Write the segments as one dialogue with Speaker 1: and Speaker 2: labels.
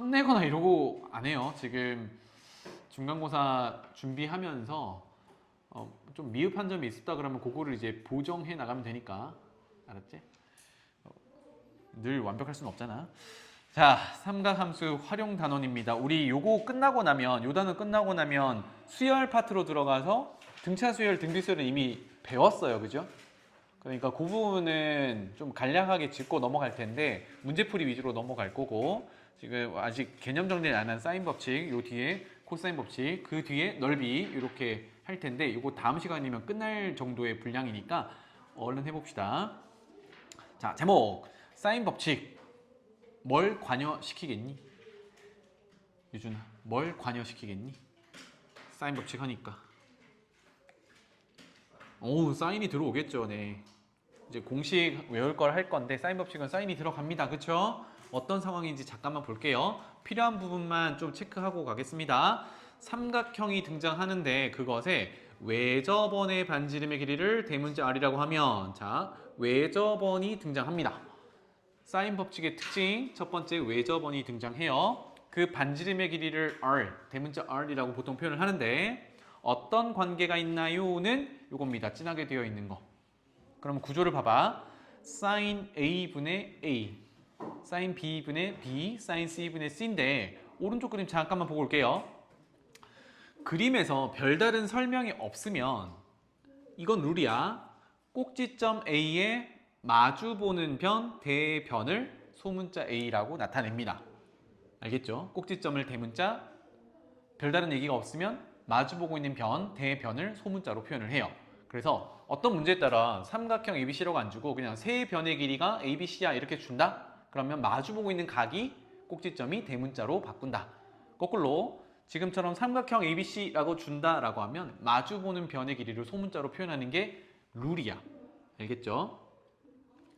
Speaker 1: 혼내거나 이러고 안 해요. 지금 중간고사 준비하면서 좀 미흡한 점이 있었다 그러면 그거를 이제 보정해 나가면 되니까. 알았지? 늘 완벽할 수는 없잖아. 자, 삼각함수 활용 단원입니다. 우리 요거 끝나고 나면, 요 단원 끝나고 나면 수열 파트로 들어가서 등차 수열, 등비 수열은 이미 배웠어요. 그죠? 그러니까 그 부분은 좀 간략하게 짚고 넘어갈 텐데 문제풀이 위주로 넘어갈 거고, 지금 아직 개념 정리를 안 한 사인 법칙, 요 뒤에 코사인 법칙, 그 뒤에 넓이 이렇게 할 텐데 이거 다음 시간이면 끝날 정도의 분량이니까 얼른 해봅시다. 자, 제목 사인 법칙. 뭘 관여시키겠니? 유준아, 뭘 관여시키겠니? 사인 법칙 하니까. 오, 사인이 들어오겠죠. 네. 이제 공식 외울 걸 할 건데 사인 법칙은 사인이 들어갑니다. 그쵸? 어떤 상황인지 잠깐만 볼게요. 필요한 부분만 좀 체크하고 가겠습니다. 삼각형이 등장하는데 그것에 외접원의 반지름의 길이를 대문자 r이라고 하면, 자, 외접원이 등장합니다. 사인 법칙의 특징, 첫 번째 외접원이 등장해요. 그 반지름의 길이를 r, 대문자 r이라고 보통 표현을 하는데 어떤 관계가 있나요?는 요겁니다. 진하게 되어 있는 거. 그럼 구조를 봐봐. sin a분의 a, sin b분의 b, sin c분의 c인데 오른쪽 그림 잠깐만 보고 올게요. 그림에서 별다른 설명이 없으면 이건 룰이야. 꼭지점 A에 마주보는 변, 대변을 소문자 A라고 나타냅니다. 알겠죠? 꼭지점을 대문자, 별다른 얘기가 없으면 마주보고 있는 변, 대변을 소문자로 표현을 해요. 그래서 어떤 문제에 따라 삼각형 ABC라고 안 주고 그냥 세 변의 길이가 ABC야 이렇게 준다? 그러면 마주보고 있는 각이 꼭지점이 대문자로 바꾼다. 거꾸로 지금처럼 삼각형 ABC라고 준다라고 하면 마주보는 변의 길이를 소문자로 표현하는 게 룰이야. 알겠죠?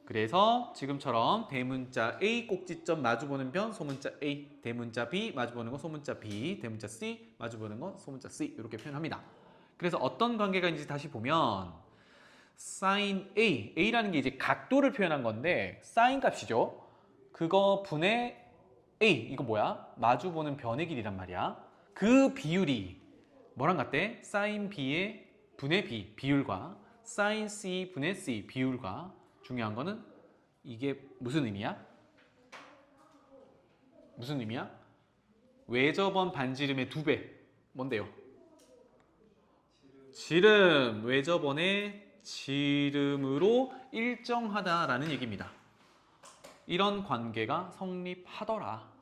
Speaker 1: 그래서 지금처럼 대문자 A 꼭지점 마주보는 변 소문자 A, 대문자 B 마주보는 거 소문자 B, 대문자 C 마주보는 거 소문자 C 이렇게 표현합니다. 그래서 어떤 관계가 있는지 다시 보면 sin A, A라는 게 이제 각도를 표현한 건데 사인 값이죠. 그거 분의 A, 이거 뭐야? 마주보는 변의 길이란 말이야. 그 비율이 뭐랑 같대? sin B의 분의 B, 비율과 sin C 분의 C, 비율과 중요한 거는 이게 무슨 의미야? 무슨 의미야? 외접원 반지름의 2배. 뭔데요? 지름, 외접원의 지름으로 일정하다라는 얘기입니다. 이런 관계가 성립하더라.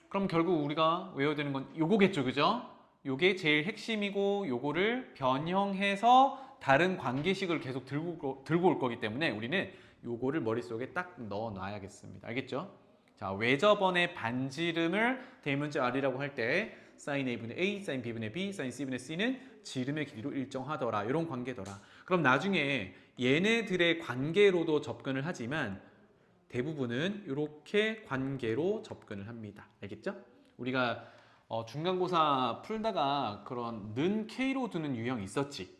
Speaker 1: 그럼 결국 우리가 외워야 되는 건 요거겠죠, 그죠? 요게 제일 핵심이고 요거를 변형해서 다른 관계식을 계속 들고 올 거기 때문에 우리는 요거를 머릿속에 딱 넣어 놔야겠습니다. 알겠죠? 자, 외접원의 반지름을 대문자 r이라고 할 때 sin a분의 a, sin b분의 b, sin c분의 c는 지름의 길이로 일정하더라. 이런 관계더라. 그럼 나중에 얘네들의 관계로도 접근을 하지만 대부분은 이렇게 관계로 접근을 합니다. 알겠죠? 우리가 중간고사 풀다가 그런 는 K로 두는 유형이 있었지.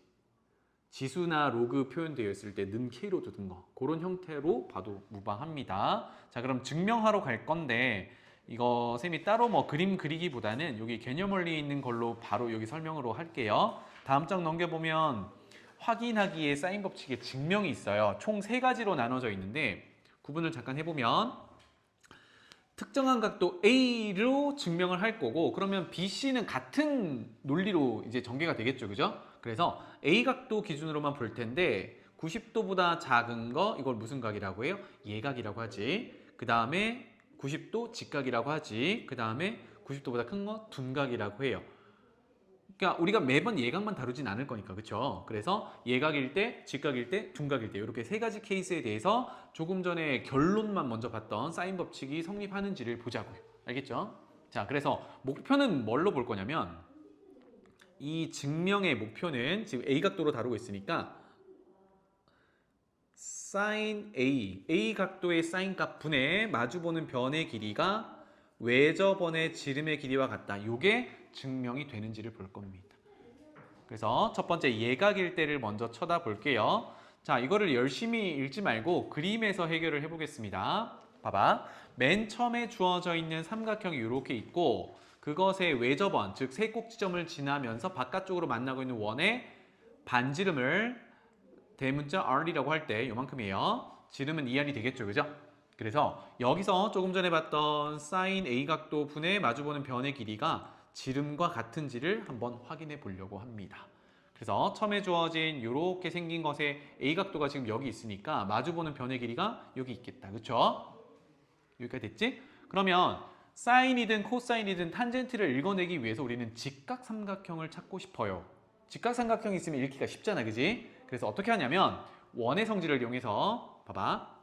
Speaker 1: 지수나 로그 표현되어 있을 때 는 K로 두는 거. 그런 형태로 봐도 무방합니다. 자, 그럼 증명하러 갈 건데 이거 쌤이 따로 뭐 그림 그리기보다는 여기 개념 원리에 있는 걸로 바로 여기 설명으로 할게요. 다음 장 넘겨보면 확인하기에 사인 법칙의 증명이 있어요. 총 3가지로 나눠져 있는데 구분을 잠깐 해보면 특정한 각도 A로 증명을 할 거고 그러면 BC는 같은 논리로 이제 전개가 되겠죠. 그죠? 그래서 A 각도 기준으로만 볼 텐데 90도보다 작은 거 이걸 무슨 각이라고 해요? 예각이라고 하지. 그 다음에 90도 직각이라고 하지. 그 다음에 90도보다 큰 거 둔각이라고 해요. 그러니까 우리가 매번 예각만 다루진 않을 거니까, 그렇죠? 그래서 예각일 때, 직각일 때, 둔각일 때 이렇게 3가지 케이스에 대해서 조금 전에 결론만 먼저 봤던 사인 법칙이 성립하는지를 보자고요. 알겠죠? 자, 그래서 목표는 뭘로 볼 거냐면 이 증명의 목표는 지금 A 각도로 다루고 있으니까 sin A, A 각도의 사인 값 분의 마주보는 변의 길이가 외접원의 지름의 길이와 같다. 이게 증명이 되는지를 볼 겁니다. 그래서 첫 번째 예각일 때를 먼저 쳐다볼게요. 자, 이거를 열심히 읽지 말고 그림에서 해결을 해보겠습니다. 봐봐. 맨 처음에 주어져 있는 삼각형이 이렇게 있고 그것의 외접원, 즉 세꼭지점을 지나면서 바깥쪽으로 만나고 있는 원의 반지름을 대문자 R이라고 할 때 요만큼이에요. 지름은 2R이 되겠죠, 그죠? 그래서 여기서 조금 전에 봤던 sin A 각도 분의 마주보는 변의 길이가 지름과 같은지를 한번 확인해 보려고 합니다. 그래서 처음에 주어진 이렇게 생긴 것의 A 각도가 지금 여기 있으니까 마주보는 변의 길이가 여기 있겠다. 그쵸? 여기까지 됐지? 그러면 사인이든 코사인이든 탄젠트를 읽어내기 위해서 우리는 직각삼각형을 찾고 싶어요. 직각삼각형이 있으면 읽기가 쉽잖아, 그지? 그래서 어떻게 하냐면 원의 성질을 이용해서 봐봐.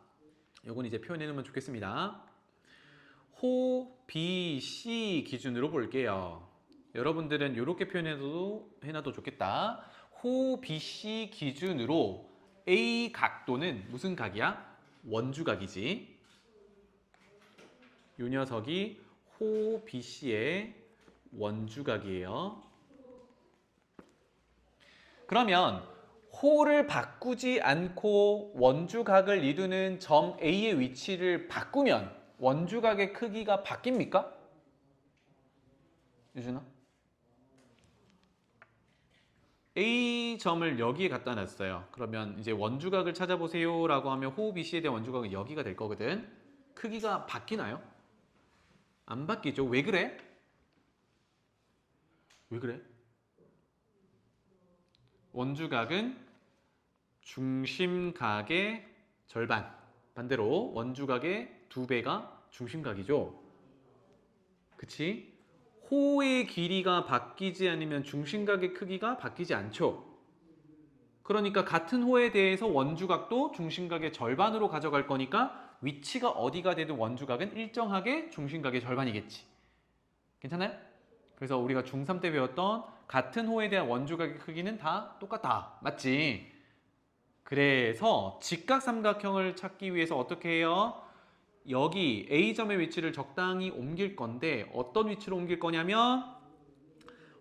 Speaker 1: 요건 이제 표현해 놓으면 좋겠습니다. 호, B, C 기준으로 볼게요. 여러분들은 이렇게 해놔도 좋겠다. 호, B, C 기준으로 A 각도는 무슨 각이야? 원주각이지. 이 녀석이 호, B, C의 원주각이에요. 그러면 호를 바꾸지 않고 원주각을 이루는 점 A의 위치를 바꾸면 원주각의 크기가 바뀝니까? 유준아? A 점을 여기에 갖다 놨어요. 그러면 이제 원주각을 찾아보세요 라고 하면 호, BC에 대한 원주각은 여기가 될 거거든. 크기가 바뀌나요? 안 바뀌죠. 왜 그래? 왜 그래? 원주각은 중심각의 절반, 반대로 원주각의 2배가 중심각이죠. 그치? 호의 길이가 바뀌지 않으면 중심각의 크기가 바뀌지 않죠. 그러니까 같은 호에 대해서 원주각도 중심각의 절반으로 가져갈 거니까 위치가 어디가 되든 원주각은 일정하게 중심각의 절반이겠지. 괜찮아요? 그래서 우리가 중3 때 배웠던 같은 호에 대한 원주각의 크기는 다 똑같다. 맞지? 그래서 직각삼각형을 찾기 위해서 어떻게 해요? 여기 A점의 위치를 적당히 옮길 건데 어떤 위치로 옮길 거냐면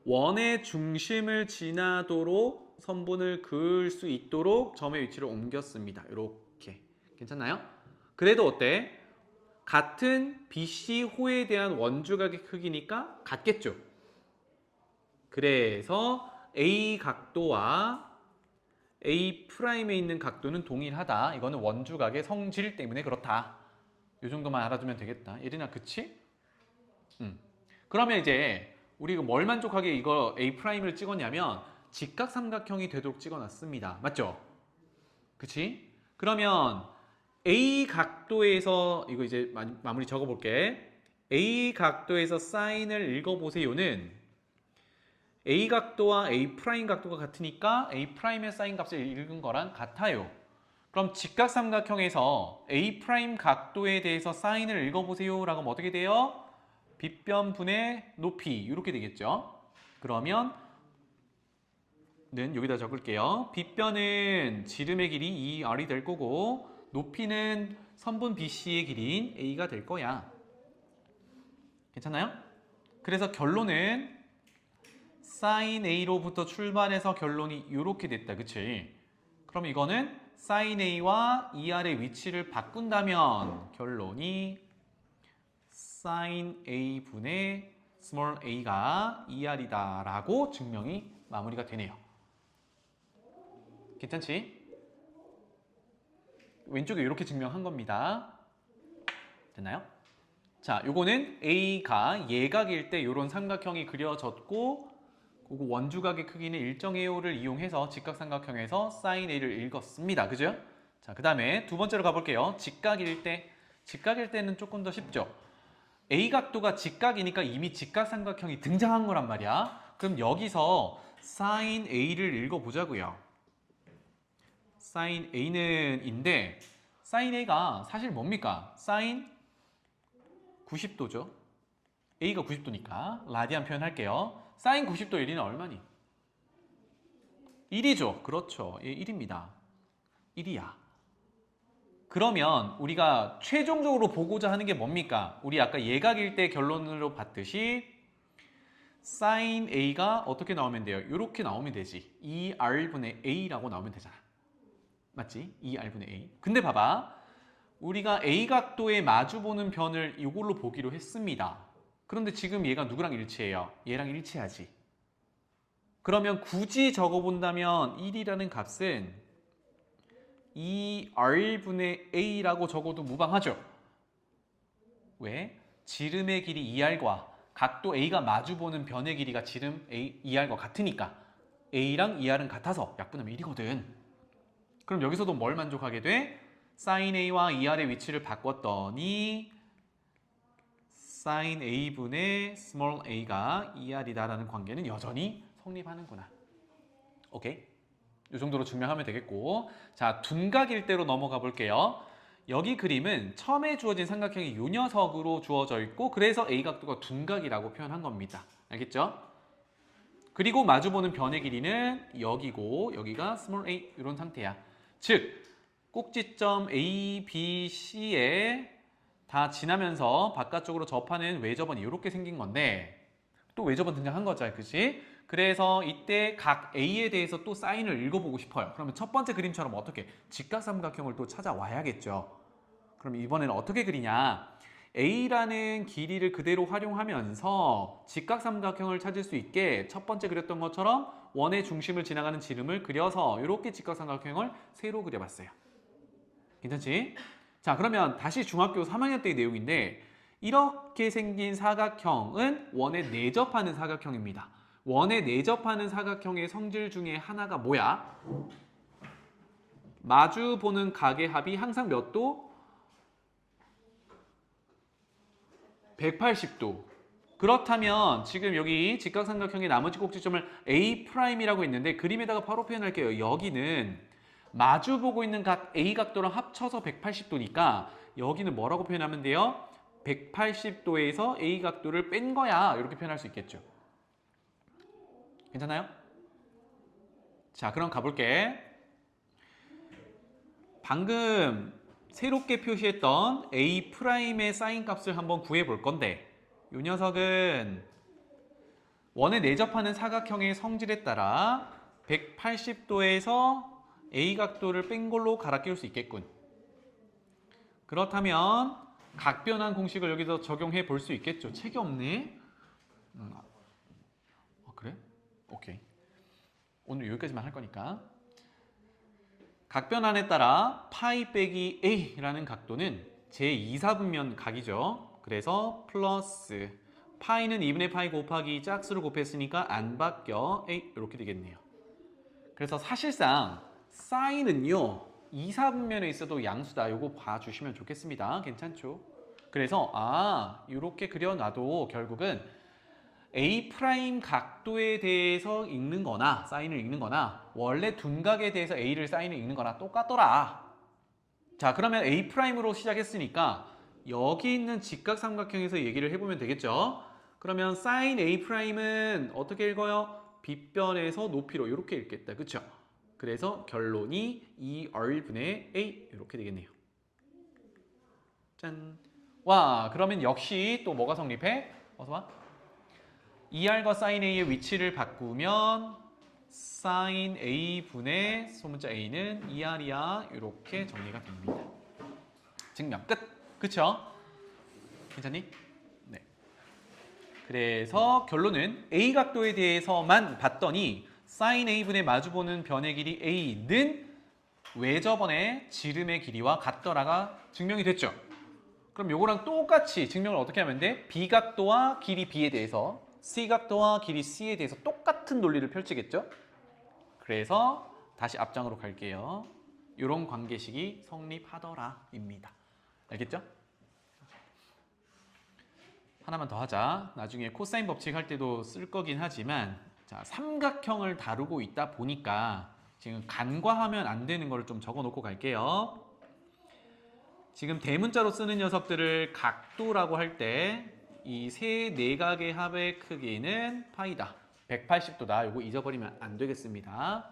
Speaker 1: 원의 중심을 지나도록 선분을 그을 수 있도록 점의 위치를 옮겼습니다. 이렇게. 괜찮나요? 그래도 어때? 같은 BC호에 대한 원주각의 크기니까 같겠죠? 그래서 A 각도와 A'에 있는 각도는 동일하다. 이거는 원주각의 성질 때문에 그렇다. 이 정도만 알아두면 되겠다. 예린아, 그치? 그러면 이제 우리가 뭘 만족하게 이거 A'를 찍었냐면 직각삼각형이 되도록 찍어놨습니다. 맞죠? 그치? 그러면 A 각도에서 이거 이제 마무리 적어볼게. A 각도에서 사인을 읽어보세요는 A 각도와 A 프라임 각도가 같으니까 A 프라임의 사인 값을 읽은 거랑 같아요. 그럼 직각삼각형에서 A 프라임 각도에 대해서 사인을 읽어보세요 라고 하면 어떻게 돼요? 빗변분의 높이 이렇게 되겠죠. 그러면 는 여기다 적을게요. 빗변은 지름의 길이 2R이 될 거고 높이는 선분 BC의 길이인 A가 될 거야. 괜찮나요? 그래서 결론은 sin A로부터 출발해서 결론이 이렇게 됐다. 그치? 그럼 이거는 sin A와 2R의 위치를 바꾼다면 결론이 sin A분의 small a가 2R이다 라고 증명이 마무리가 되네요. 괜찮지? 왼쪽에 이렇게 증명한 겁니다. 됐나요? 자, 요거는 A가 예각일 때 이런 삼각형이 그려졌고 그리고 원주각의 크기는 일정해요를 이용해서 직각삼각형에서 sin A를 읽었습니다. 그죠? 자, 그 다음에 두 번째로 가볼게요. 직각일 때는 조금 더 쉽죠? A 각도가 직각이니까 이미 직각삼각형이 등장한 거란 말이야. 그럼 여기서 sin A를 읽어보자고요. sin A는 인데 sin A가 사실 뭡니까? sin 90도죠. A가 90도니까 라디안 표현할게요. sin 90도 1이는 얼마니? 1이죠. 그렇죠. 예, 1입니다. 1이야. 그러면 우리가 최종적으로 보고자 하는 게 뭡니까? 우리 아까 예각일 때 결론으로 봤듯이 sin A가 어떻게 나오면 돼요? 이렇게 나오면 되지. 2R분의 A라고 나오면 되잖아. 맞지? 2R분의 A. 근데 봐봐. 우리가 A 각도에 마주보는 변을 이걸로 보기로 했습니다. 그런데 지금 얘가 누구랑 일치해요? 얘랑 일치하지. 그러면 굳이 적어본다면 1이라는 값은 2R분의 A라고 적어도 무방하죠? 왜? 지름의 길이 2R과 각도 A가 마주보는 변의 길이가 지름 2R과 같으니까 A랑 2R은 같아서 약분하면 1이거든. 그럼 여기서도 뭘 만족하게 돼? sin A와 2R의 위치를 바꿨더니 sin A분의 small a가 2R이다라는 관계는 여전히 성립하는구나. 오케이? 이 정도로 증명하면 되겠고, 자, 둔각일대로 넘어가 볼게요. 여기 그림은 처음에 주어진 삼각형이 이 녀석으로 주어져 있고 그래서 A 각도가 둔각이라고 표현한 겁니다. 알겠죠? 그리고 마주보는 변의 길이는 여기고 여기가 small a 이런 상태야. 즉 꼭지점 A, B, C에 다 지나면서 바깥쪽으로 접하는 외접원이 이렇게 생긴 건데 또 외접원 등장한 거죠, 그치? 그래서 이때 각 A에 대해서 또 사인을 읽어보고 싶어요. 그러면 첫 번째 그림처럼 어떻게 직각삼각형을 또 찾아와야겠죠. 그럼 이번에는 어떻게 그리냐? A라는 길이를 그대로 활용하면서 직각삼각형을 찾을 수 있게 첫 번째 그렸던 것처럼 원의 중심을 지나가는 지름을 그려서 이렇게 직각삼각형을 세로 그려봤어요. 괜찮지? 자, 그러면 다시 중학교 3학년 때의 내용인데 이렇게 생긴 사각형은 원에 내접하는 사각형입니다. 원에 내접하는 사각형의 성질 중에 하나가 뭐야? 마주 보는 각의 합이 항상 몇 도? 180도. 그렇다면 지금 여기 직각삼각형의 나머지 꼭지점을 A'이라고 했는데 그림에다가 바로 표현할게요. 여기는 마주보고 있는 각 A 각도랑 합쳐서 180도니까 여기는 뭐라고 표현하면 돼요? 180도에서 A 각도를 뺀 거야. 이렇게 표현할 수 있겠죠. 괜찮아요? 자, 그럼 가볼게. 방금 새롭게 표시했던 A'의 사인 값을 한번 구해 볼 건데 이 녀석은 원에 내접하는 사각형의 성질에 따라 180도에서 A 각도를 뺀 걸로 갈아 끼울 수 있겠군. 그렇다면 각변환 공식을 여기서 적용해 볼 수 있겠죠. 책이 없네. 그래? 오케이. 오늘 여기까지만 할 거니까. 각변환에 따라 파이 빼기 A라는 각도는 제2사분면 각이죠. 그래서 플러스 파이는 2분의 파이 곱하기 짝수를 곱했으니까 안 바뀌어 A 이렇게 되겠네요. 그래서 사실상 사인은요 2사분면에 있어도 양수다. 요거 봐주시면 좋겠습니다. 괜찮죠? 그래서 이렇게 그려놔도 결국은 A' 각도에 대해서 읽는 거나 사인을 읽는 거나 원래 둔각에 대해서 A를 사인을 읽는 거나 똑같더라. 자, 그러면 A'로 시작했으니까 여기 있는 직각삼각형에서 얘기를 해보면 되겠죠. 그러면 사인 A'은 어떻게 읽어요? 빗변에서 높이로 이렇게 읽겠다. 그쵸? 그래서 결론이 2R분의 A 이렇게 되겠네요. 짠. 와, 그러면 역시 또 뭐가 성립해? 어서 와. 2R과 sin A의 위치를 바꾸면 sin A분의 소문자 A는 2R이야 이렇게 정리가 됩니다. 증명 끝. 그쵸? 괜찮니? 네. 그래서 결론은 A 각도에 대해서만 봤더니 sin A분의 마주보는 변의 길이 A는 외접원의 지름의 길이와 같더라가 증명이 됐죠. 그럼 요거랑 똑같이 증명을 어떻게 하면 돼? B 각도와 길이 B에 대해서 C 각도와 길이 C에 대해서 똑같은 논리를 펼치겠죠? 그래서 다시 앞장으로 갈게요. 이런 관계식이 성립하더라 입니다. 알겠죠? 하나만 더 하자. 나중에 코사인 법칙 할 때도 쓸 거긴 하지만 자, 삼각형을 다루고 있다 보니까 지금 간과하면 안 되는 걸 좀 적어 놓고 갈게요. 지금 대문자로 쓰는 녀석들을 각도라고 할 때 이 세 내각의 합의 크기는 파이다. 180도다. 이거 잊어버리면 안 되겠습니다.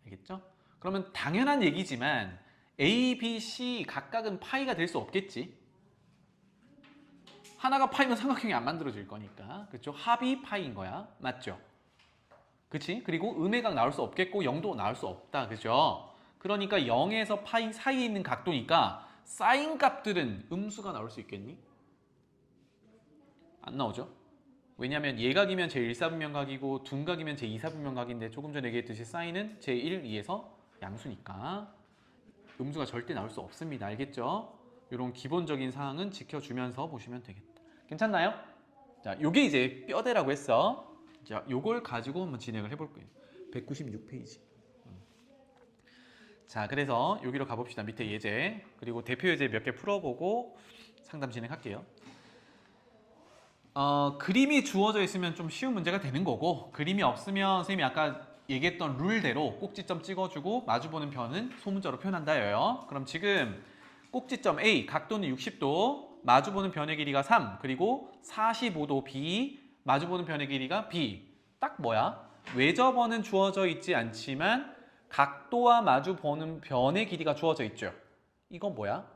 Speaker 1: 알겠죠? 그러면 당연한 얘기지만 A, B, C 각각은 파이가 될 수 없겠지. 하나가 파이면 삼각형이 안 만들어질 거니까. 그렇죠? 합이 파이인 거야. 맞죠? 그치? 그리고 음의 각 나올 수 없겠고 0도 나올 수 없다. 그죠? 그러니까 0에서 파이 사이에 있는 각도니까 사인 값들은 음수가 나올 수 있겠니? 안 나오죠? 왜냐하면 예각이면 제1사분면각이고 둔각이면 제2사분면각인데 조금 전에 얘기했듯이 사인은 제1, 2에서 양수니까 음수가 절대 나올 수 없습니다. 알겠죠? 이런 기본적인 사항은 지켜주면서 보시면 되겠다. 괜찮나요? 자, 요게 이제 뼈대라고 했어. 자, 요걸 가지고 한번 진행을 해볼 거예요. 196페이지. 자, 그래서 여기로 가봅시다. 밑에 예제. 그리고 대표 예제 몇 개 풀어보고 상담 진행할게요. 그림이 주어져 있으면 좀 쉬운 문제가 되는 거고, 그림이 없으면 선생님이 아까 얘기했던 룰대로 꼭지점 찍어주고 마주보는 변은 소문자로 표현한다예요. 그럼 지금 꼭지점 A, 각도는 60도, 마주보는 변의 길이가 3, 그리고 45도 B, 마주보는 변의 길이가 B. 딱 뭐야? 외접원은 주어져 있지 않지만 각도와 마주보는 변의 길이가 주어져 있죠. 이건 뭐야?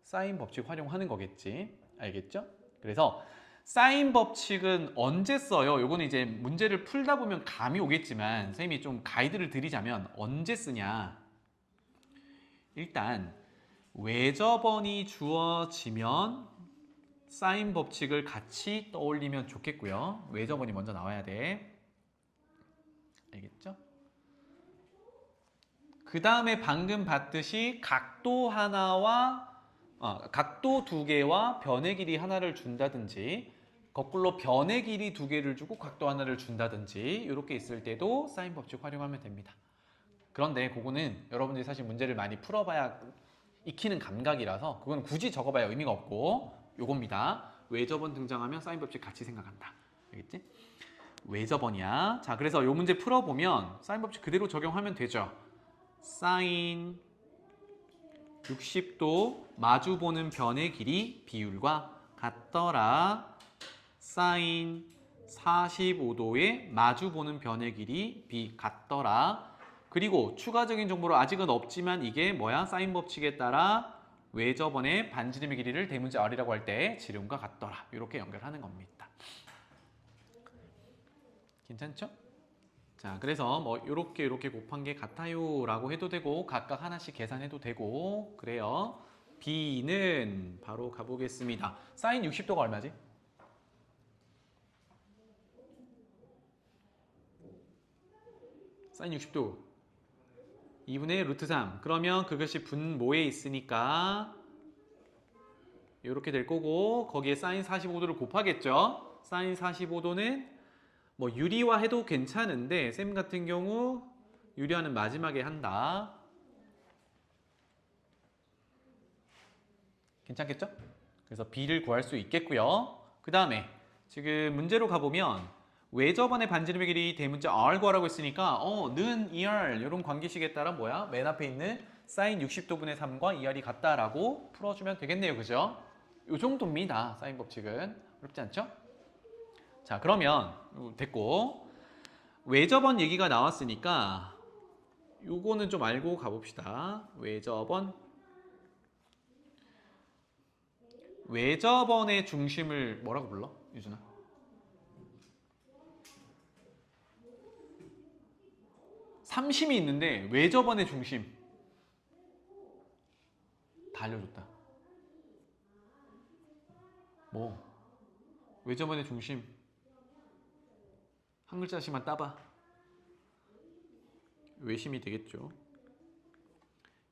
Speaker 1: 사인 법칙 활용하는 거겠지. 알겠죠? 그래서 사인 법칙은 언제 써요? 요거는 이제 문제를 풀다 보면 감이 오겠지만 선생님이 좀 가이드를 드리자면 언제 쓰냐? 일단 외접원이 주어지면 사인 법칙을 같이 떠올리면 좋겠고요. 외접원이 먼저 나와야 돼. 알겠죠? 그 다음에 방금 봤듯이 각도 하나와 각도 두 개와 변의 길이 하나를 준다든지 거꾸로 변의 길이 두 개를 주고 각도 하나를 준다든지 이렇게 있을 때도 사인 법칙 활용하면 됩니다. 그런데 그거는 여러분들이 사실 문제를 많이 풀어봐야 익히는 감각이라서 그건 굳이 적어봐야 의미가 없고 요겁니다. 외접원 등장하면 사인 법칙 같이 생각한다. 알겠지? 외접원이야. 자, 그래서 요 문제 풀어보면 사인 법칙 그대로 적용하면 되죠. 사인 60도 마주보는 변의 길이 비율과 같더라. 사인 45도의 마주보는 변의 길이 B 같더라. 그리고 추가적인 정보로 아직은 없지만 이게 뭐야? 사인 법칙에 따라 외접원의 반지름의 길이를 대문자 R이라고 할 때 지름과 같더라. 이렇게 연결하는 겁니다. 괜찮죠? 자, 그래서 뭐 이렇게 곱한 게 같아요 라고 해도 되고 각각 하나씩 계산해도 되고 그래요. B는 바로 가보겠습니다. 사인 60도가 얼마지? 사인 60도 2분의 루트 3. 그러면 그것이 분모에 있으니까 이렇게 될 거고 거기에 사인 45도를 곱하겠죠. 사인 45도는 뭐 유리화 해도 괜찮은데 쌤 같은 경우 유리화는 마지막에 한다. 괜찮겠죠? 그래서 B를 구할 수 있겠고요. 그 다음에 지금 문제로 가보면 외접원의 반지름의 길이 대문자 R 구하라고 했으니까 는 2R 이런 관계식에 따라 뭐야? 맨 앞에 있는 사인 60도분의 3과 2R이 같다라고 풀어주면 되겠네요. 그죠? 요 정도입니다. 사인 법칙은. 어렵지 않죠? 자, 그러면 됐고 외접원 얘기가 나왔으니까 요거는 좀 알고 가봅시다. 외접원의 중심을 뭐라고 불러? 유준아? 삼심이 있는데 외접원의 중심 다 알려줬다. 뭐? 외접원의 중심 한 글자씩만 따봐. 외심이 되겠죠.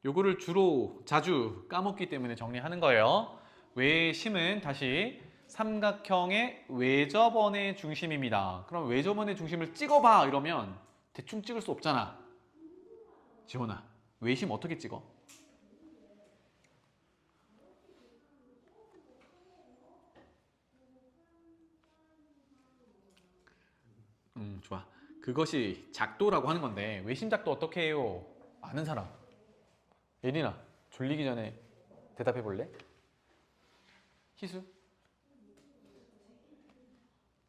Speaker 1: 요거를 주로 자주 까먹기 때문에 정리하는 거예요. 외심은 다시 삼각형의 외접원의 중심입니다. 그럼 외접원의 중심을 찍어봐 이러면 대충 찍을 수 없잖아. 지원아, 외심 어떻게 찍어? 좋아. 그것이 작도라고 하는 건데 외심 작도 어떻게 해요? 아는 사람. 예린아, 졸리기 전에 대답해 볼래? 희수?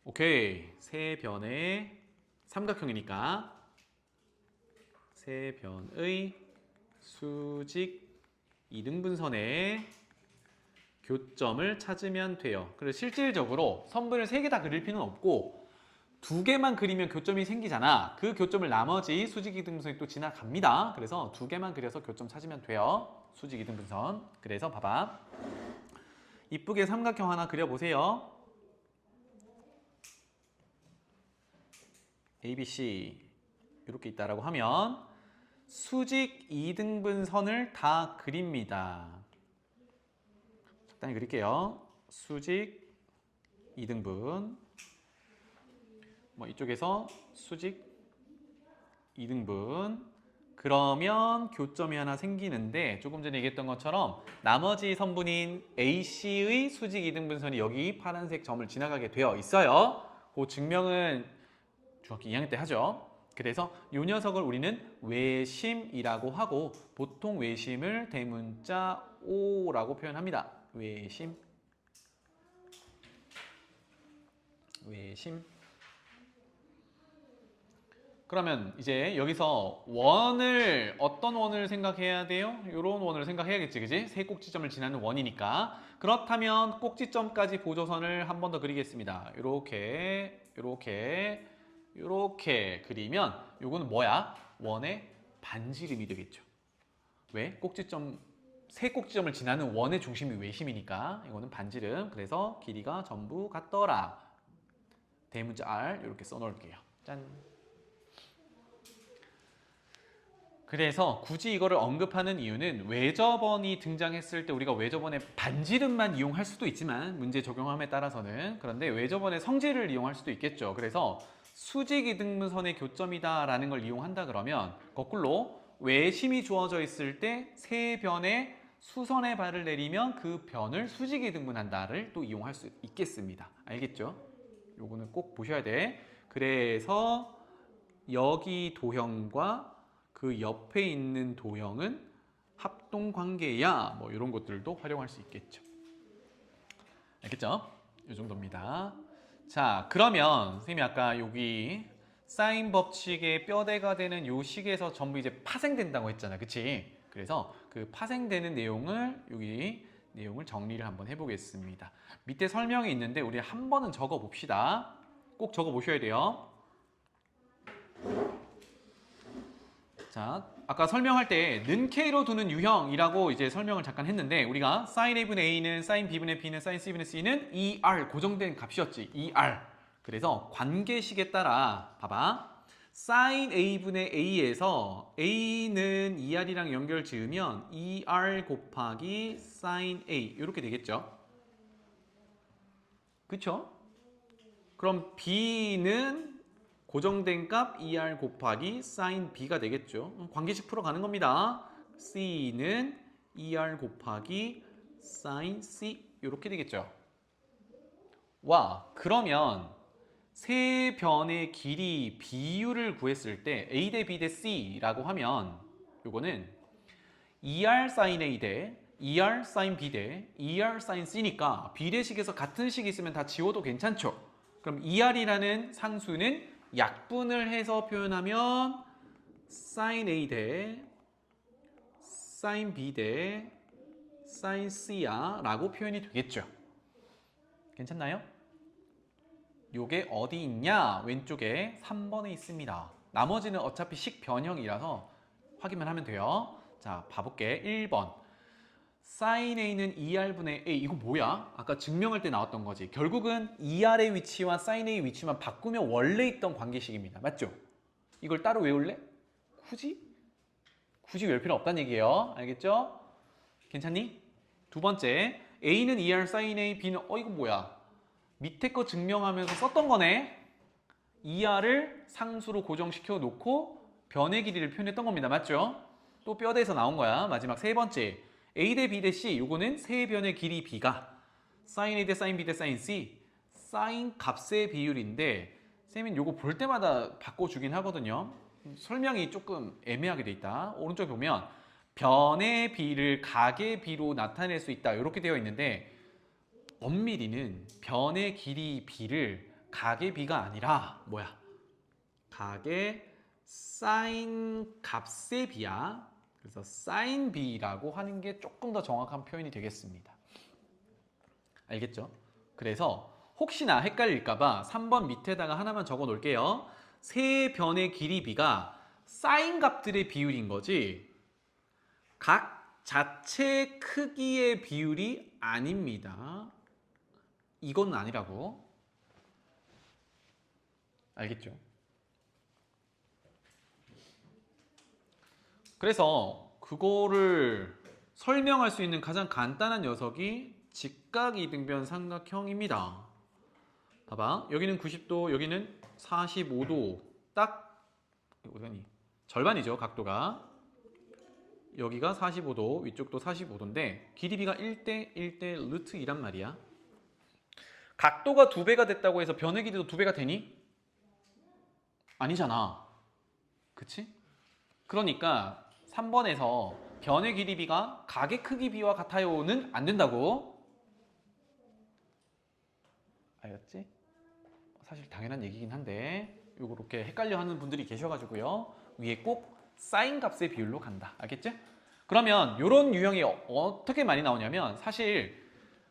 Speaker 1: 오케이. 세 변의 삼각형이니까 세 변의 수직 이등분선의 교점을 찾으면 돼요. 그래서 실질적으로 선분을 세 개 다 그릴 필요는 없고 두 개만 그리면 교점이 생기잖아. 그 교점을 나머지 수직이등분선이 또 지나갑니다. 그래서 두 개만 그려서 교점 찾으면 돼요. 수직이등분선. 그래서 봐봐. 이쁘게 삼각형 하나 그려보세요. ABC 이렇게 있다라고 하면 수직 이등분선을 다 그립니다. 적당히 그릴게요. 수직 이등분. 뭐 이쪽에서 수직 이등분. 그러면 교점이 하나 생기는데 조금 전에 얘기했던 것처럼 나머지 선분인 AC의 수직 이등분선이 여기 파란색 점을 지나가게 되어 있어요. 그 증명은 중학교 2학년 때 하죠. 그래서 이 녀석을 우리는 외심이라고 하고 보통 외심을 대문자 O라고 표현합니다. 외심. 외심. 그러면 이제 여기서 원을 어떤 원을 생각해야 돼요? 이런 원을 생각해야겠지, 그지? 세 꼭지점을 지나는 원이니까. 그렇다면 꼭지점까지 보조선을 한 번 더 그리겠습니다. 이렇게, 이렇게, 이렇게 그리면 이거는 뭐야? 원의 반지름이 되겠죠. 왜? 꼭지점, 세 꼭지점을 지나는 원의 중심이 외심이니까 이거는 반지름. 그래서 길이가 전부 같더라. 대문자 R 이렇게 써놓을게요. 짠. 그래서 굳이 이거를 언급하는 이유는 외접원이 등장했을 때 우리가 외접원의 반지름만 이용할 수도 있지만 문제 적용함에 따라서는 그런데 외접원의 성질을 이용할 수도 있겠죠. 그래서 수직 이등분선의 교점이다 라는 걸 이용한다 그러면 거꾸로 외심이 주어져 있을 때 세 변에 수선의 발을 내리면 그 변을 수직 이등분한다를 또 이용할 수 있겠습니다. 알겠죠? 요거는 꼭 보셔야 돼. 그래서 여기 도형과 그 옆에 있는 도형은 합동관계야. 뭐 이런 것들도 활용할 수 있겠죠. 알겠죠? 이 정도입니다. 자, 그러면 선생님이 아까 여기 사인 법칙의 뼈대가 되는 요 식에서 전부 이제 파생된다고 했잖아. 그치? 그래서 그 파생되는 내용을 여기 내용을 정리를 한번 해보겠습니다. 밑에 설명이 있는데 우리 한 번은 적어 봅시다. 꼭 적어 보셔야 돼요. 자, 아까 설명할 때 는 K로 두는 유형이라고 이제 설명을 잠깐 했는데 우리가 sin A분의 A는 sin B분의 B는 sin C분의 C는 ER 고정된 값이었지. ER. 그래서 관계식에 따라 봐봐. sin A분의 A에서 A는 ER이랑 연결 지으면 ER 곱하기 sin A 이렇게 되겠죠. 그쵸? 그럼 B는 고정된 값 ER 곱하기 sin B가 되겠죠. 관계식 풀어가는 겁니다. C는 ER 곱하기 sin C 이렇게 되겠죠. 와, 그러면 세 변의 길이 비율을 구했을 때 A 대 B 대 C라고 하면 요거는 ER sin A 대 ER sin B 대 ER sin C니까 비례식에서 같은 식이 있으면 다 지워도 괜찮죠. 그럼 ER이라는 상수는 약분을 해서 표현하면 sin A 대 sin B 대 sin C야 라고 표현이 되겠죠. 괜찮나요? 요게 어디 있냐? 왼쪽에 3번에 있습니다. 나머지는 어차피 식 변형이라서 확인만 하면 돼요. 자, 봐볼게. 1번. sin A는 ER분의 A. 이거 뭐야? 아까 증명할 때 나왔던 거지. 결국은 ER의 위치와 sin A 위치만 바꾸면 원래 있던 관계식입니다. 맞죠? 이걸 따로 외울래? 굳이 외울 필요 없다는 얘기예요. 알겠죠? 괜찮니? 두 번째. A는 ER sin A, B는 이거 뭐야? 밑에 거 증명하면서 썼던 거네. ER을 상수로 고정시켜 놓고 변의 길이를 표현했던 겁니다. 맞죠? 또 뼈대에서 나온 거야. 마지막 세 번째. A 대 B 대 C, 요거는 세 변의 길이 B가 sin A 대 sin B 대 sin C, sin 값의 비율인데 쌤은 요거 볼 때마다 바꿔주긴 하거든요. 설명이 조금 애매하게 돼 있다. 오른쪽에 보면 변의 비를 각의 비로 나타낼 수 있다. 이렇게 되어 있는데 엄밀히는 변의 길이 B를 각의 B가 아니라 뭐야? 각의 sin 값의 B야. 그래서 sin B라고 하는 게 조금 더 정확한 표현이 되겠습니다. 알겠죠? 그래서 혹시나 헷갈릴까봐 3번 밑에다가 하나만 적어 놓을게요. 세 변의 길이 b가 사인 값들의 비율인 거지 각 자체 크기의 비율이 아닙니다. 이건 아니라고. 알겠죠? 그래서 그거를 설명할 수 있는 가장 간단한 녀석이 직각이등변 삼각형입니다. 봐봐. 여기는 90도, 여기는 45도. 딱 절반이죠, 각도가. 여기가 45도, 위쪽도 45도인데 길이비가 1대 1대 루트 2란 말이야. 각도가 2배가 됐다고 해서 변의 길이도 2배가 되니? 아니잖아. 그치? 그러니까 3번에서 변의 길이비가 각의 크기비와 같아요는 안 된다고. 알겠지? 사실 당연한 얘기긴 한데 요렇게 헷갈려 하는 분들이 계셔가지고요. 위에 꼭 사인 값의 비율로 간다. 알겠지? 그러면 이런 유형이 어떻게 많이 나오냐면 사실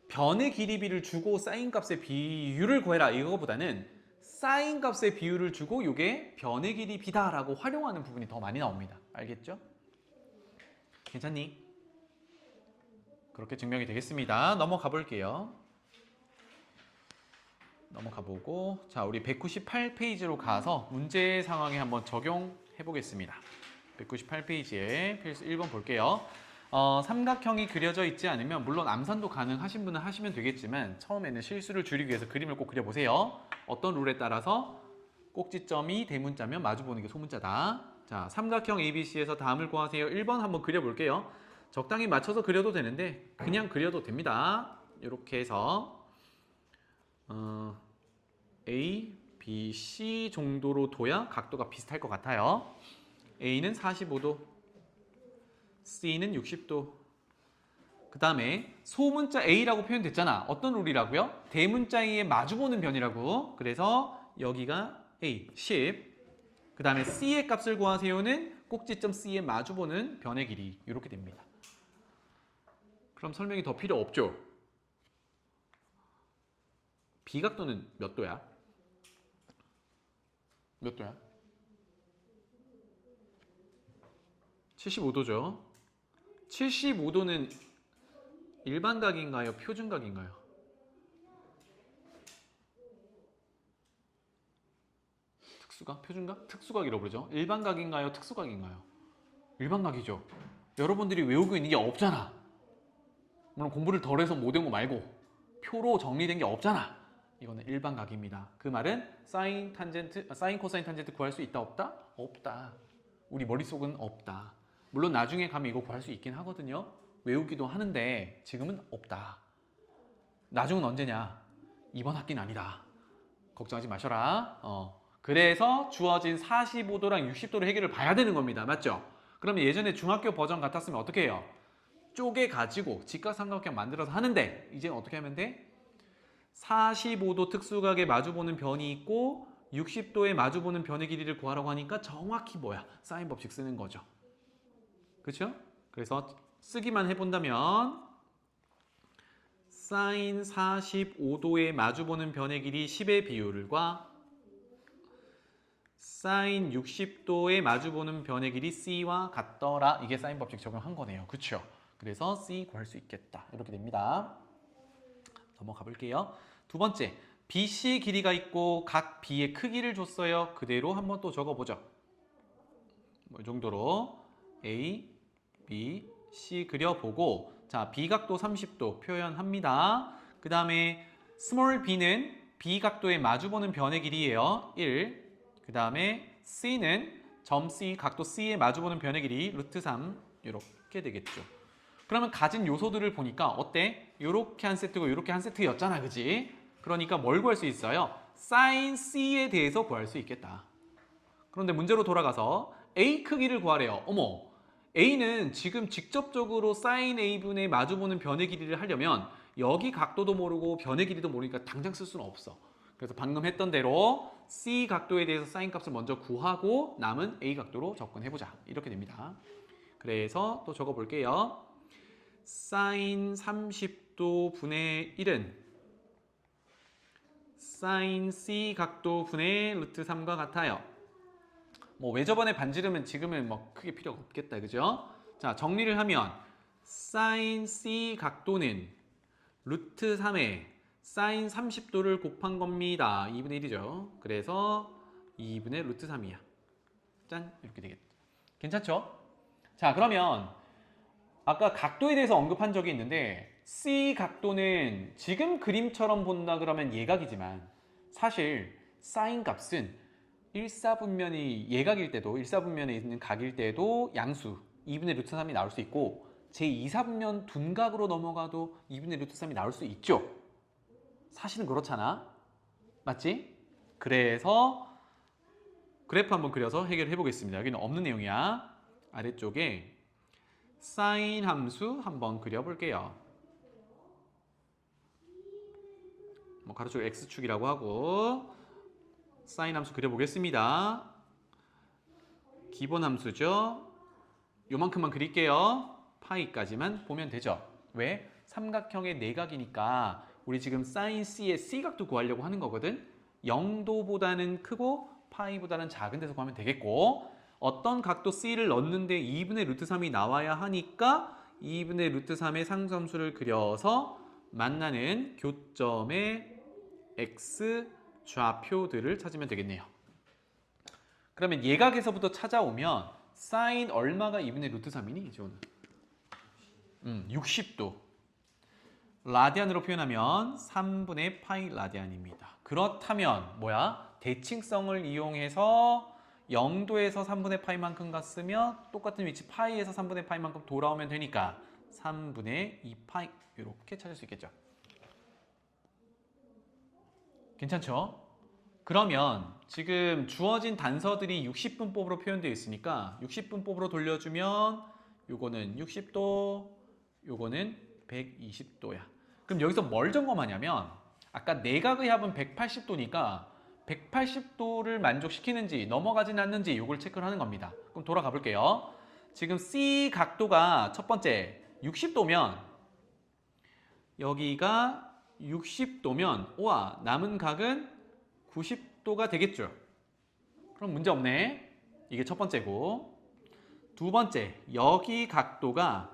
Speaker 1: 변의 길이비를 주고 사인 값의 비율을 구해라 이거보다는 사인 값의 비율을 주고 이게 변의 길이비다 라고 활용하는 부분이 더 많이 나옵니다. 알겠죠? 괜찮니? 그렇게 증명이 되겠습니다. 넘어가 볼게요. 넘어가 보고 자 우리 198페이지로 가서 문제 상황에 한번 적용해 보겠습니다. 198페이지에 필수 1번 볼게요. 삼각형이 그려져 있지 않으면 물론 암산도 가능하신 분은 하시면 되겠지만 처음에는 실수를 줄이기 위해서 그림을 꼭 그려보세요. 어떤 룰에 따라서 꼭지점이 대문자면 마주보는 게 소문자다. 자, 삼각형 ABC에서 다음을 구하세요. 1번 한번 그려볼게요. 적당히 맞춰서 그려도 되는데 그냥 그려도 됩니다. 이렇게 해서 A, B, C 정도로 둬야 각도가 비슷할 것 같아요. A는 45도, C는 60도. 그 다음에 소문자 A라고 표현됐잖아. 어떤 룰이라고요? 대문자 A에 마주보는 변이라고. 그래서 여기가 A, 10. 그 다음에 C의 값을 구하세요는 꼭지점 C에 마주보는 변의 길이. 이렇게 됩니다. 그럼 설명이 더 필요 없죠? B각도는 몇 도야? 몇 도야? 75도죠. 75도는 일반각인가요? 표준각인가요? 특수각? 표준각? 특수각이라고 그러죠. 일반각인가요? 특수각인가요? 일반각이죠. 여러분들이 외우고 있는 게 없잖아. 물론 공부를 덜 해서 못 외운 거 말고 표로 정리된 게 없잖아. 이거는 일반각입니다. 그 말은 사인, 탄젠트, 사인, 코사인, 탄젠트 구할 수 있다 없다? 없다. 우리 머릿속은 없다. 물론 나중에 가면 이거 구할 수 있긴 하거든요. 외우기도 하는데 지금은 없다. 나중은 언제냐? 이번 학기는 아니다. 걱정하지 마셔라. 그래서 주어진 45도랑 60도로 해결을 봐야 되는 겁니다. 맞죠? 그러면 예전에 중학교 버전 같았으면 어떻게 해요? 쪼개가지고 직각삼각형 만들어서 하는데 이제는 어떻게 하면 돼? 45도 특수각에 마주보는 변이 있고 60도에 마주보는 변의 길이를 구하라고 하니까 정확히 뭐야? 사인 법칙 쓰는 거죠. 그렇죠? 그래서 쓰기만 해본다면 사인 45도에 마주보는 변의 길이 10의 비율과 사인 60도에 마주보는 변의 길이 C와 같더라. 이게 사인 법칙 적용한 거네요. 그렇죠? 그래서 C 구할 수 있겠다. 이렇게 됩니다. 넘어가 볼게요. 두 번째, BC 길이가 있고 각 B의 크기를 줬어요. 그대로 한번 또 적어보죠. 이 정도로 A, B, C 그려보고 자 B각도 30도 표현합니다. 그 다음에 스몰 b는 B각도에 마주보는 변의 길이에요. 1. 그 다음에 C는 점 C, 각도 C에 마주보는 변의 길이 루트 3 이렇게 되겠죠. 그러면 가진 요소들을 보니까 어때? 요렇게 한 세트고 요렇게 한 세트였잖아. 그지? 그러니까 뭘 구할 수 있어요? 사인 C에 대해서 구할 수 있겠다. 그런데 문제로 돌아가서 A 크기를 구하래요. 어머, A는 지금 직접적으로 사인 A분의 마주보는 변의 길이를 하려면 여기 각도도 모르고 변의 길이도 모르니까 당장 쓸 수는 없어. 그래서 방금 했던 대로 C 각도에 대해서 사인 값을 먼저 구하고 남은 A 각도로 접근해보자. 이렇게 됩니다. 그래서 또 적어볼게요. 사인 30도 분의 1은 사인 C 각도 분의 루트 3과 같아요. 뭐 외접원의 반지름은 지금은 뭐 크게 필요가 없겠다, 그죠? 자, 정리를 하면 사인 C 각도는 루트 3에 사인 30도를 곱한 겁니다. 2분의 1이죠. 그래서 2분의 루트 3이야. 짠, 이렇게 되겠다. 괜찮죠? 자, 그러면 아까 각도에 대해서 언급한 적이 있는데 C 각도는 지금 그림처럼 본다 그러면 예각이지만 사실 사인 값은 일사분면이 예각일 때도 일사분면에 있는 각일 때도 양수 2분의 루트 3이 나올 수 있고 제2사분면 둔각으로 넘어가도 2분의 루트 3이 나올 수 있죠. 사실은 그렇잖아. 맞지? 그래서 그래프 한번 그려서 해결해 보겠습니다. 여기는 없는 내용이야. 아래쪽에 사인 함수 한번 그려볼게요. 뭐 가로축 x축이라고 하고 사인 함수 그려보겠습니다. 기본 함수죠. 요만큼만 그릴게요. 파이까지만 보면 되죠. 왜? 삼각형의 내각이니까 우리 지금 사인 C의 C각도 구하려고 하는 거거든. 0도보다는 크고 파이보다는 작은 데서 구하면 되겠고 어떤 각도 C를 넣는데 2분의 루트 3이 나와야 하니까 2분의 루트 3의 상수함수를 그려서 만나는 교점의 X 좌표들을 찾으면 되겠네요. 그러면 예각에서부터 찾아오면 사인 얼마가 2분의 루트 3이니? 지원은 60도 라디안으로 표현하면 3분의 파이 라디안입니다. 그렇다면 뭐야? 대칭성을 이용해서 0도에서 3분의 파이만큼 갔으면 똑같은 위치 파이에서 3분의 파이만큼 돌아오면 되니까 3분의 2파이 이렇게 찾을 수 있겠죠. 괜찮죠? 그러면 지금 주어진 단서들이 60분법으로 표현되어 있으니까 60분법으로 돌려주면 요거는 60도, 요거는 120도야. 그럼 여기서 뭘 점검하냐면 아까 내각의 합은 180도니까 180도를 만족시키는지 넘어가진 않는지 요걸 체크를 하는 겁니다. 그럼 돌아가 볼게요. 지금 C 각도가 첫 번째 60도면 여기가 60도면 우와 남은 각은 90도가 되겠죠. 그럼 문제 없네. 이게 첫 번째고 두 번째 여기 각도가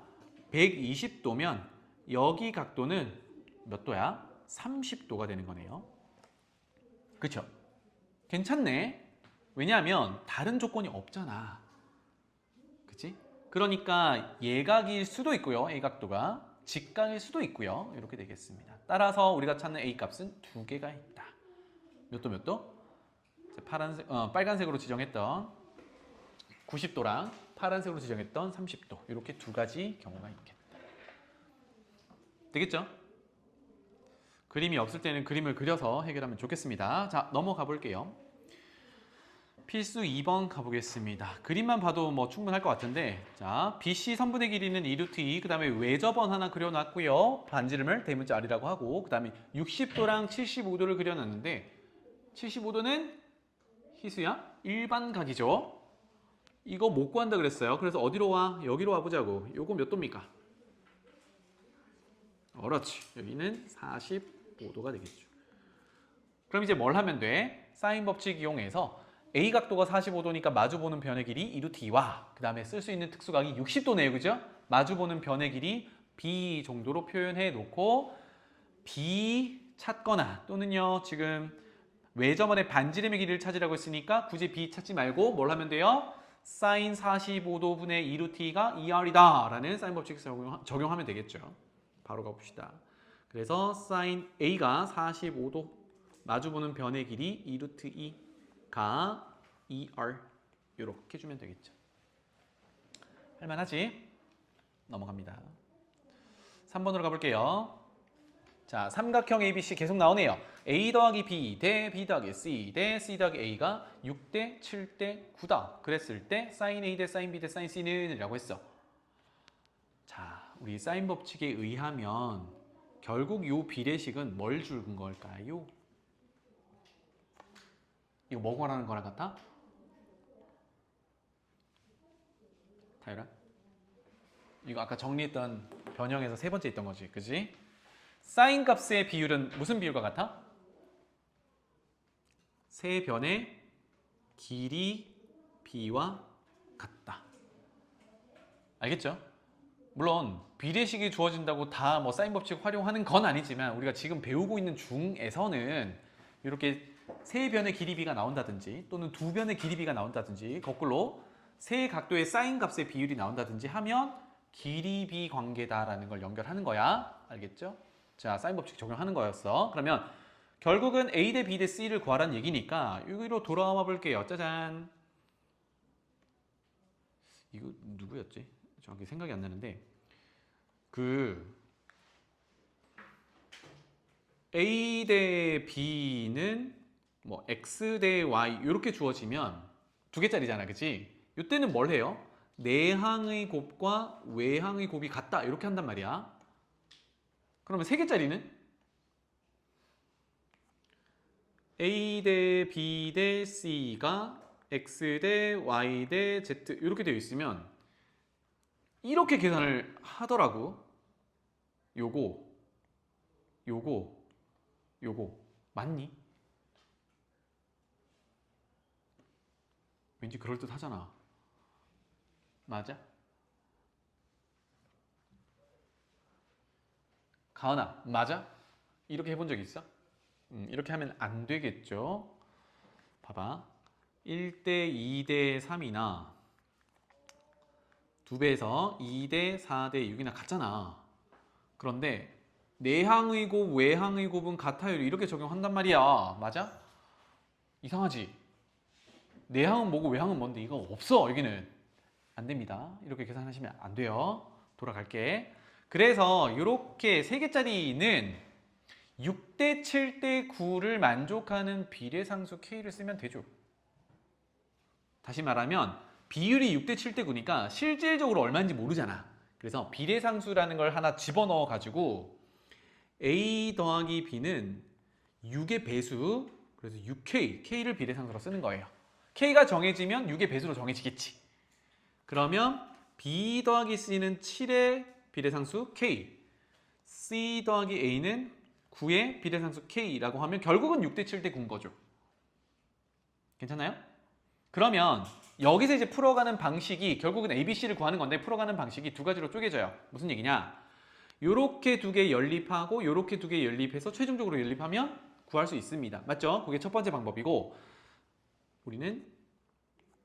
Speaker 1: 120도면 여기 각도는 몇 도야? 30도가 되는 거네요. 그쵸? 괜찮네. 왜냐하면 다른 조건이 없잖아. 그치? 그러니까 예각일 수도 있고요. A각도가 직각일 수도 있고요. 이렇게 되겠습니다. 따라서 우리가 찾는 A 값은 두 개가 있다. 몇 도 몇 도? 빨간색으로 지정했던 90도랑 파란색으로 지정했던 30도 이렇게 두 가지 경우가 있겠다. 되겠죠? 그림이 없을 때는 그림을 그려서 해결하면 좋겠습니다. 자, 넘어가 볼게요. 필수 2번 가보겠습니다. 그림만 봐도 뭐 충분할 것 같은데 자, BC 선분의 길이는 2루트 2, 그 다음에 외접원 하나 그려놨고요. 반지름을 대문자 R이라고 하고 그 다음에 60도랑 75도를 그려놨는데 75도는 희수야? 일반각이죠. 이거 못 구한다 그랬어요. 그래서 어디로 와? 여기로 와보자고. 요거 몇 도입니까? 그렇지. 여기는 45도가 되겠죠. 그럼 이제 뭘 하면 돼? 사인 법칙 이용해서 A 각도가 45도니까 마주보는 변의 길이 2루트 2와 그 다음에 쓸 수 있는 특수각이 60도네요. 그죠? 마주보는 변의 길이 B 정도로 표현해 놓고 B 찾거나 또는요 지금 외접원의 반지름의 길이를 찾으라고 했으니까 굳이 B 찾지 말고 뭘 하면 돼요? 사인 45도 분의 2루트 2가 2R이다 라는 사인 법칙 적용하면 되겠죠. 바로 가봅시다. 그래서 사인 A가 45도 마주보는 변의 길이 2루트 2가 2R 이렇게 주면 되겠죠. 할만하지? 넘어갑니다. 3번으로 가볼게요. 자, 삼각형 ABC 계속 나오네요. A 더하기 B 대 B 더하기 C 대 C 더하기 A가 6대 7대 9다. 그랬을 때 사인 A 대 사인 B 대 사인 C는 이라고 했어. 자, 우리 사인 법칙에 의하면 결국 이 비례식은 뭘 준 걸까요? 이거 뭐 구하라는 거랑 같아? 타율아? 이거 아까 정리했던 변형에서 세 번째 있던 거지, 그지? 사인 값의 비율은 무슨 비율과 같아? 세 변의 길이 b와 같다. 알겠죠? 물론 비례식이 주어진다고 다 뭐 사인 법칙 활용하는 건 아니지만 우리가 지금 배우고 있는 중에서는 이렇게 세 변의 길이 b가 나온다든지 또는 두 변의 길이 b가 나온다든지 거꾸로 세 각도의 사인 값의 비율이 나온다든지 하면 길이 b 관계다라는 걸 연결하는 거야. 알겠죠? 자, 사인 법칙 적용하는 거였어. 그러면 결국은 a 대 b 대 c를 구하라는 얘기니까 여기로 돌아와 볼게요. 짜잔. 이거 누구였지? 정확히 생각이 안 나는데 A 대 B는 뭐 X 대 Y 이렇게 주어지면 두 개짜리잖아, 그치? 이때는 뭘 해요? 내항의 곱과 외항의 곱이 같다 이렇게 한단 말이야. 그러면 세 개짜리는 A 대 B 대 C가 X 대 Y 대 Z 이렇게 되어 있으면 이렇게 계산을 하더라고. 요거 맞니? 왠지 그럴듯 하잖아. 맞아? 가은아, 맞아? 이렇게 해본 적 있어? 이렇게 하면 안 되겠죠? 봐봐. 1대 2대 3이나 2배에서 2대 4대 6이나 같잖아. 그런데 내항의 곱, 외항의 곱은 같아요. 이렇게 적용한단 말이야. 맞아? 이상하지? 내항은 뭐고 외항은 뭔데? 이거 없어. 여기는. 안 됩니다. 이렇게 계산하시면 안 돼요. 돌아갈게. 그래서 이렇게 3개짜리는 6대 7대 9를 만족하는 비례상수 K를 쓰면 되죠. 다시 말하면 비율이 6대 7대 9니까 실질적으로 얼마인지 모르잖아. 그래서 비례상수라는 걸 하나 집어넣어 가지고 A 더하기 B는 6의 배수, 그래서 6K, K를 비례상수로 쓰는 거예요. K가 정해지면 6의 배수로 정해지겠지. 그러면 B 더하기 C는 7의 비례상수 K, C 더하기 A는 9의 비례상수 K라고 하면 결국은 6대 7대 9인 거죠. 괜찮나요? 그러면 여기서 이제 풀어가는 방식이 결국은 ABC를 구하는 건데 풀어가는 방식이 두 가지로 쪼개져요. 무슨 얘기냐? 요렇게 두 개 연립하고 요렇게 두 개 연립해서 최종적으로 연립하면 구할 수 있습니다. 맞죠? 그게 첫 번째 방법이고 우리는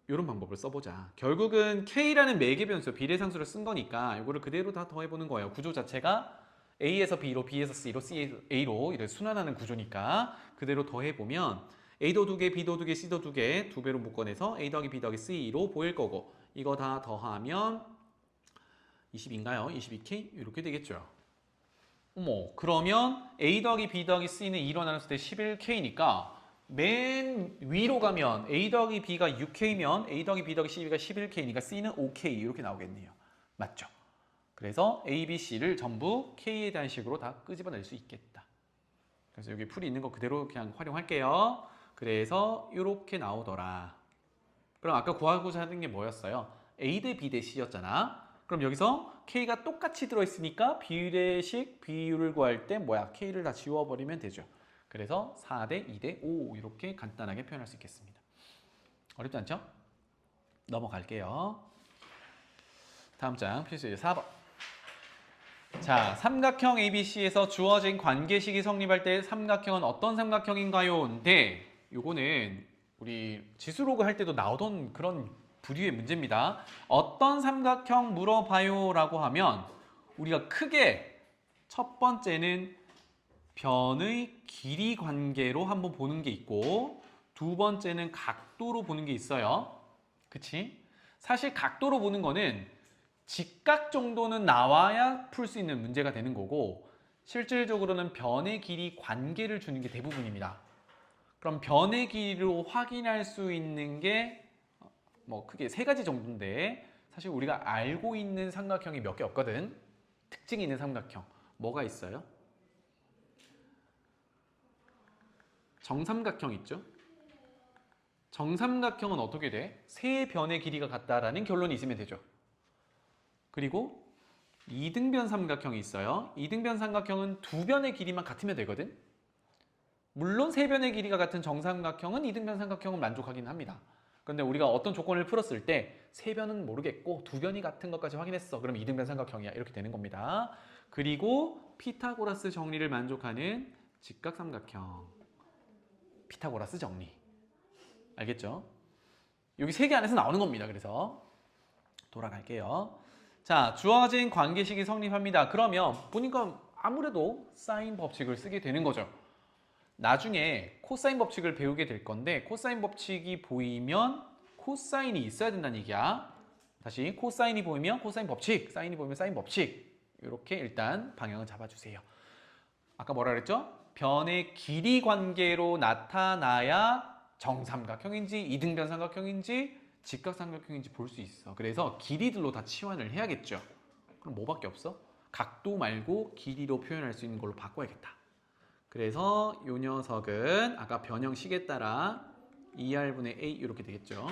Speaker 1: 이런 방법을 써보자. 결국은 K라는 매개 변수, 비례상수를 쓴 거니까 이거를 그대로 다 더해보는 거예요. 구조 자체가 A에서 B로, B에서 C로, C에서 A로 이렇게 순환하는 구조니까 그대로 더해보면 A도 2개, B도 2개, C도 2개 두 배로 묶어내서 A 더하기 B 더하기 C로 보일 거고 이거 다 더하면 20인가요? 22K? 이렇게 되겠죠. 어머, 그러면 A 더하기 B 더하기 C는 2로 나눴을 때 11K니까 맨 위로 가면 A 더하기 B가 6K면 A 더하기 B 더하기 C가 11K니까 C는 5K 이렇게 나오겠네요. 맞죠? 그래서 A, B, C를 전부 K에 대한 식으로 다 끄집어낼 수 있겠다. 그래서 여기 풀이 있는 거 그대로 그냥 활용할게요. 그래서 이렇게 나오더라. 그럼 아까 구하고자 하는 게 뭐였어요? A 대 B 대 C였잖아. 그럼 여기서 K가 똑같이 들어있으니까 비례식 비율을 구할 때 뭐야? K를 다 지워버리면 되죠. 그래서 4대 2대 5 이렇게 간단하게 표현할 수 있겠습니다. 어렵지 않죠? 넘어갈게요. 다음 장 필수 4번. 자, 삼각형 ABC에서 주어진 관계식이 성립할 때 삼각형은 어떤 삼각형인가요? 인데 요거는 우리 지수로그 할 때도 나오던 그런 부류의 문제입니다. 어떤 삼각형 물어봐요 라고 하면 우리가 크게 첫 번째는 변의 길이 관계로 한번 보는 게 있고 두 번째는 각도로 보는 게 있어요. 그치? 사실 각도로 보는 거는 직각 정도는 나와야 풀 수 있는 문제가 되는 거고 실질적으로는 변의 길이 관계를 주는 게 대부분입니다. 그럼 변의 길이로 확인할 수 있는 게 뭐 크게 3가지 정도인데 사실 우리가 알고 있는 삼각형이 몇 개 없거든. 특징이 있는 삼각형 뭐가 있어요? 정삼각형 있죠? 정삼각형은 어떻게 돼? 세 변의 길이가 같다라는 결론이 있으면 되죠. 그리고 이등변 삼각형이 있어요. 이등변 삼각형은 두 변의 길이만 같으면 되거든. 물론 세 변의 길이가 같은 정삼각형은 이등변 삼각형은 만족하긴 합니다. 그런데 우리가 어떤 조건을 풀었을 때 세 변은 모르겠고 두 변이 같은 것까지 확인했어. 그럼 이등변 삼각형이야. 이렇게 되는 겁니다. 그리고 피타고라스 정리를 만족하는 직각삼각형. 피타고라스 정리. 알겠죠? 여기 세 개 안에서 나오는 겁니다. 그래서 돌아갈게요. 자, 주어진 관계식이 성립합니다. 그러면 보니까 아무래도 사인 법칙을 쓰게 되는 거죠. 나중에 코사인 법칙을 배우게 될 건데 코사인 법칙이 보이면 코사인이 있어야 된다는 얘기야. 다시 코사인이 보이면 코사인 법칙, 사인이 보이면 사인 법칙. 이렇게 일단 방향을 잡아주세요. 아까 뭐라 그랬죠? 변의 길이 관계로 나타나야 정삼각형인지 이등변 삼각형인지 직각삼각형인지 볼 수 있어. 그래서 길이들로 다 치환을 해야겠죠. 그럼 뭐밖에 없어? 각도 말고 길이로 표현할 수 있는 걸로 바꿔야겠다. 그래서 이 녀석은 아까 변형식에 따라 2R분의 A 이렇게 되겠죠.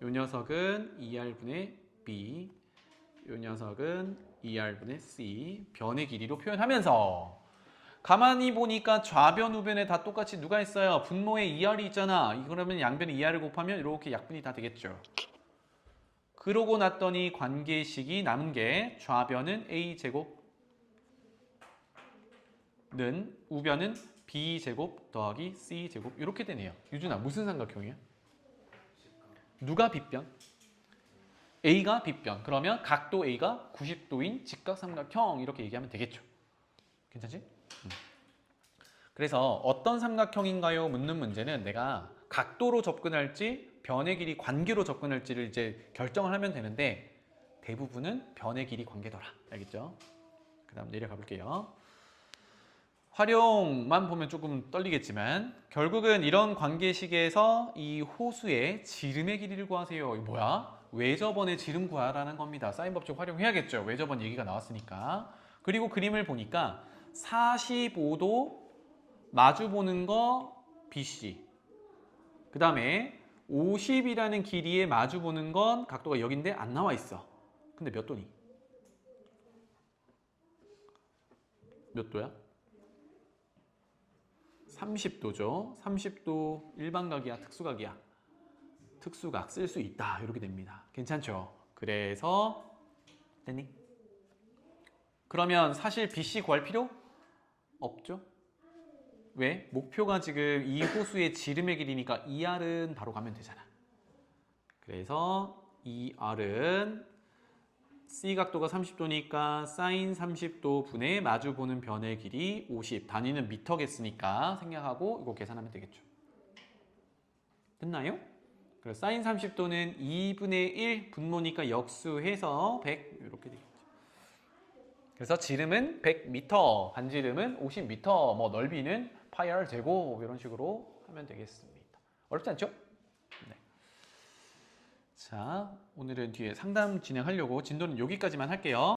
Speaker 1: 이 녀석은 2R분의 B, 이 녀석은 2R분의 C 변의 길이로 표현하면서 가만히 보니까 좌변, 우변에 다 똑같이 누가 있어요? 분모에 2R이 있잖아. 그러면 양변에 2R을 곱하면 이렇게 약분이 다 되겠죠. 그러고 났더니 관계식이 남은 게 좌변은 A제곱 는 우변은 B제곱 더하기 C제곱 이렇게 되네요. 유준아 무슨 삼각형이야? 누가 빗변? A가 빗변. 그러면 각도 A가 90도인 직각삼각형 이렇게 얘기하면 되겠죠. 괜찮지? 그래서 어떤 삼각형인가요? 묻는 문제는 내가 각도로 접근할지 변의 길이 관계로 접근할지를 이제 결정을 하면 되는데 대부분은 변의 길이 관계더라. 알겠죠? 그 다음 내려가 볼게요. 활용만 보면 조금 떨리겠지만 결국은 이런 관계식에서 이 호수의 지름의 길이를 구하세요. 이거 뭐야? 외접원의 지름 구하라는 겁니다. 사인 법칙 활용해야겠죠. 외접원 얘기가 나왔으니까. 그리고 그림을 보니까 45도 마주 보는 거 BC. 그 다음에 50이라는 길이에 마주 보는 건 각도가 여긴데 안 나와 있어. 근데 몇 도니? 몇 도야? 30도죠. 30도 일반각이야, 특수각이야? 특수각 쓸 수 있다. 이렇게 됩니다. 괜찮죠? 그래서 됐니? 그러면 사실 BC 구할 필요 없죠? 왜? 목표가 지금 이 호수의 지름의 길이니까 2R은 바로 가면 되잖아. 그래서 2R은 C 각도가 30도니까 사인 30도 분의 마주 보는 변의 길이 50. 단위는 미터겠으니까 생략하고 이거 계산하면 되겠죠. 됐나요? 그래서 사인 30도는 2분의 1 분모니까 역수해서 100 이렇게 되겠죠. 그래서 지름은 100m, 반지름은 50m, 뭐 넓이는 파이R 제곱 이런 식으로 하면 되겠습니다. 어렵지 않죠? 네. 자, 오늘은 뒤에 상담 진행하려고 진도는 여기까지만 할게요.